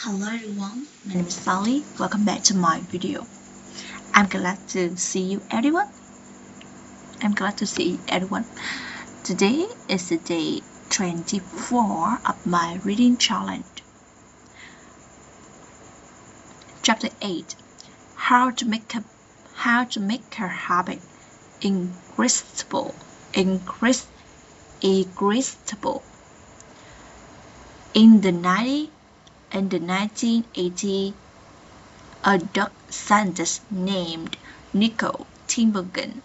Hello everyone, my name is Sally. Welcome back to my video. I'm glad to see you everyone. Today is the day 24 of my reading challenge. Chapter 8. How to make her habit irresistible. In the 1980s, a dog scientist named Nicole Timbergen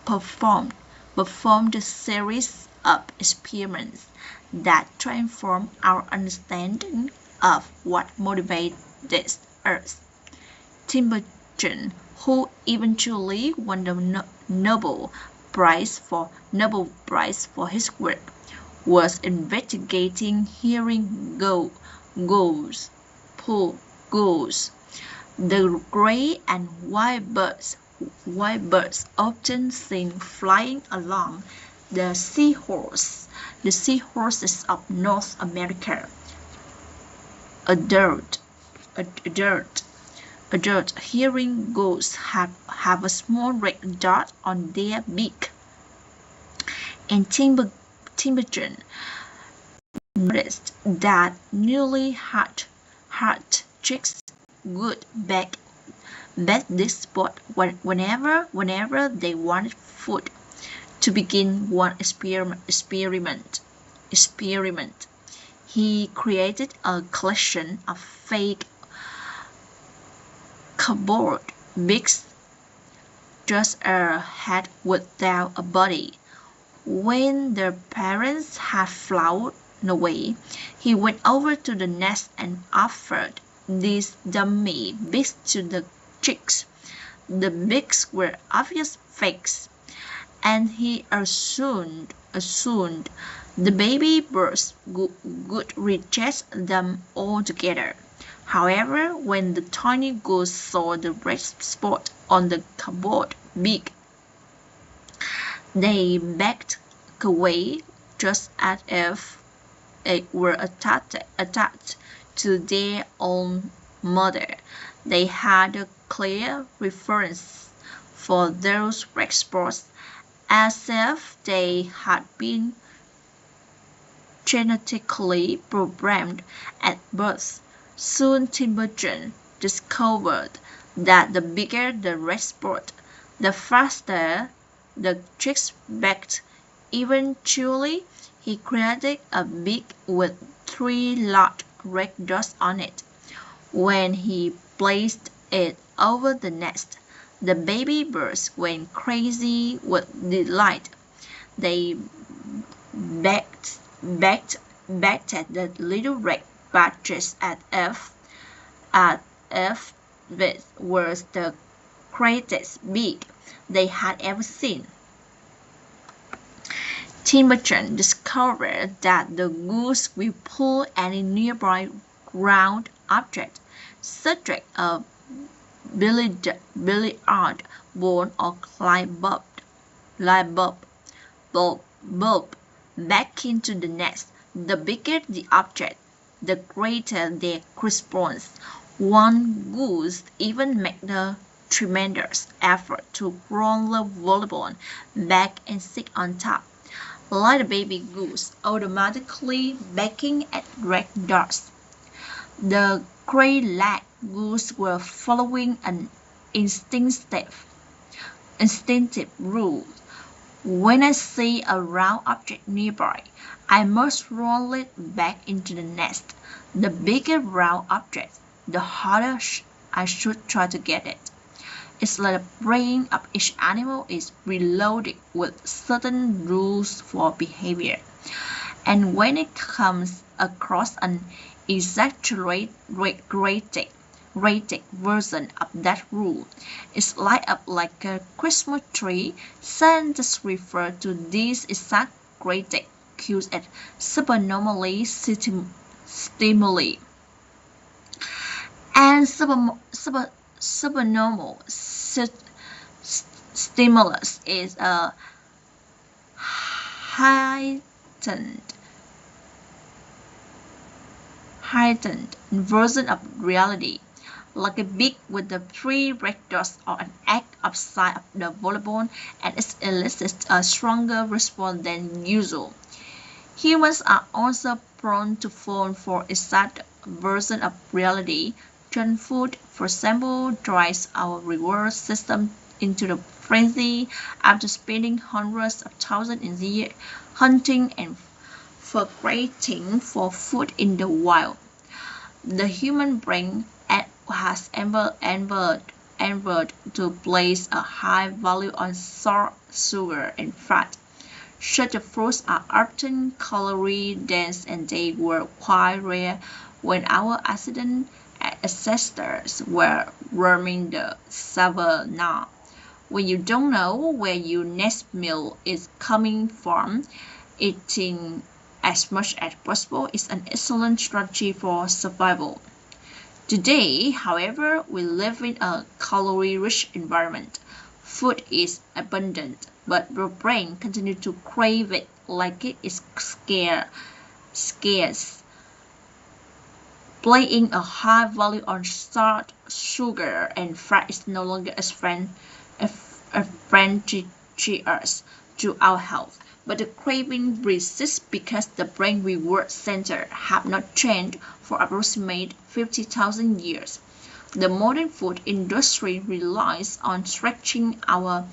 performed a series of experiments that transformed our understanding of what motivates us. Timbergen, who eventually won the Nobel Prize for his work, was investigating hearing gulls. The gray and white birds often seen flying along the seahorses of North America. Adult hearing gulls have a small red dot on their beak, and Timbergen noticed that newly hatched chicks would beg this spot whenever they wanted food. To begin one experiment, he created a collection of fake cardboard beaks, just a head without a body. When the parents had flown away, he went over to the nest and offered these dummy beaks to the chicks. The beaks were obvious fakes, and he assumed the baby birds would reject them altogether. However, when the tiny gulls saw the red spot on the cardboard beak, they backed away just as if it were attached to their own mother. They had a clear preference for those red spots, as if they had been genetically programmed at birth. Soon Timbergen discovered that the bigger the red spot, the faster the chicks backed. Eventually, he created a beak with 3 large red dots on it. When he placed it over the nest, the baby birds went crazy with delight. They backed at the little red patches as if it was the greatest beak they had ever seen. Timbergen discovered that the gulls will pull any nearby round object, such as a billiard ball or light bulb, back into the nest. The bigger the object, the greater their response. One goose even made a tremendous effort to roll the volleyball back and sit on top, like the baby goose, automatically backing at red dots. The gray-legged goose were following an instinctive rule. When I see a round object nearby, I must roll it back into the nest. The bigger round object, the harder I should try to get it. It's like the brain of each animal is reloaded with certain rules for behavior. And when it comes across an exaggerated version of that rule, it's light up like a Christmas tree. Scientists refer to these exaggerated cues as supernormally stimuli. And supernormal stimulus is a heightened heightened version of reality, like a big with the 3 red dots or an egg upside of the volleyball, and it elicits a stronger response than usual. Humans are also prone to fall for exact version of reality. Junk food, for example, drives our reward system into the frenzy after spending hundreds of thousands in the year hunting and foraging for food in the wild. The human brain has evolved to place a high value on salt, sugar, and fat. Such fruits are often calorie-dense and they were quite rare when our ancestors were roaming the savannah. When you don't know where your next meal is coming from, eating as much as possible is an excellent strategy for survival. Today, however, we live in a calorie-rich environment. Food is abundant, but your brain continues to crave it like it is scarce. Playing a high value on salt, sugar, and fat is no longer a friend to us, to our health. But the craving persists because the brain reward center have not changed for approximately 50,000 years. The modern food industry relies on stretching our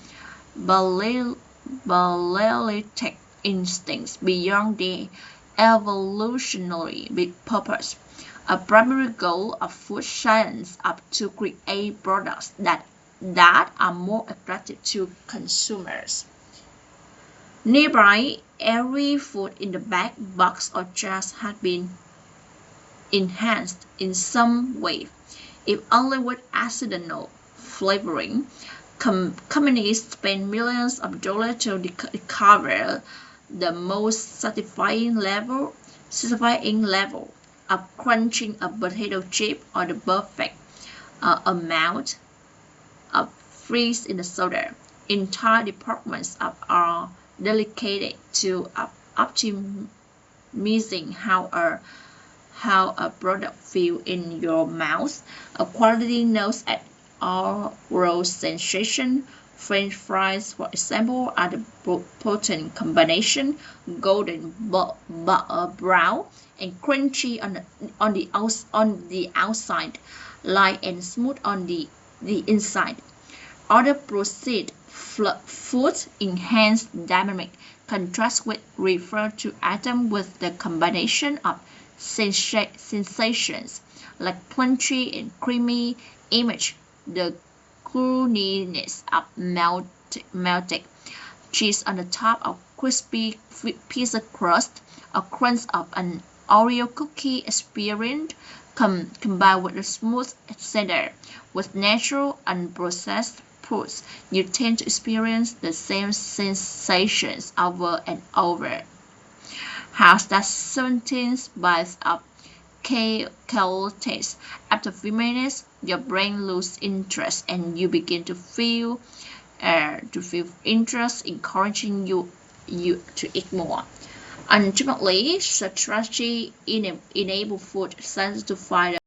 biological instincts beyond their evolutionary purpose. A primary goal of food science is to create products that are more attractive to consumers. Nearby, every food in the bag, box, or jar has been enhanced in some way, if only with accidental flavoring. Companies spend millions of dollars to discover the most satisfying level of crunching a potato chip or the perfect amount of freeze in the soda. Entire departments are dedicated to optimizing how a product feels in your mouth. A quality notes at oral sensation. French fries, for example, are the potent combination, golden brown and crunchy on the outside, light and smooth on the inside. Other processed foods enhance dynamic contrast which refer to items with the combination of sensations like crunchy and creamy image, the gooiness of melted cheese on the top of crispy pizza crust, a crunch of an Oreo cookie experience combined with a smooth center with natural unprocessed foods, you tend to experience the same sensations over and over. How's that 17 bites of kale taste? After a few minutes, your brain loses interest and you begin to feel interest, encouraging you to eat more. Ultimately, strategy enables food science to find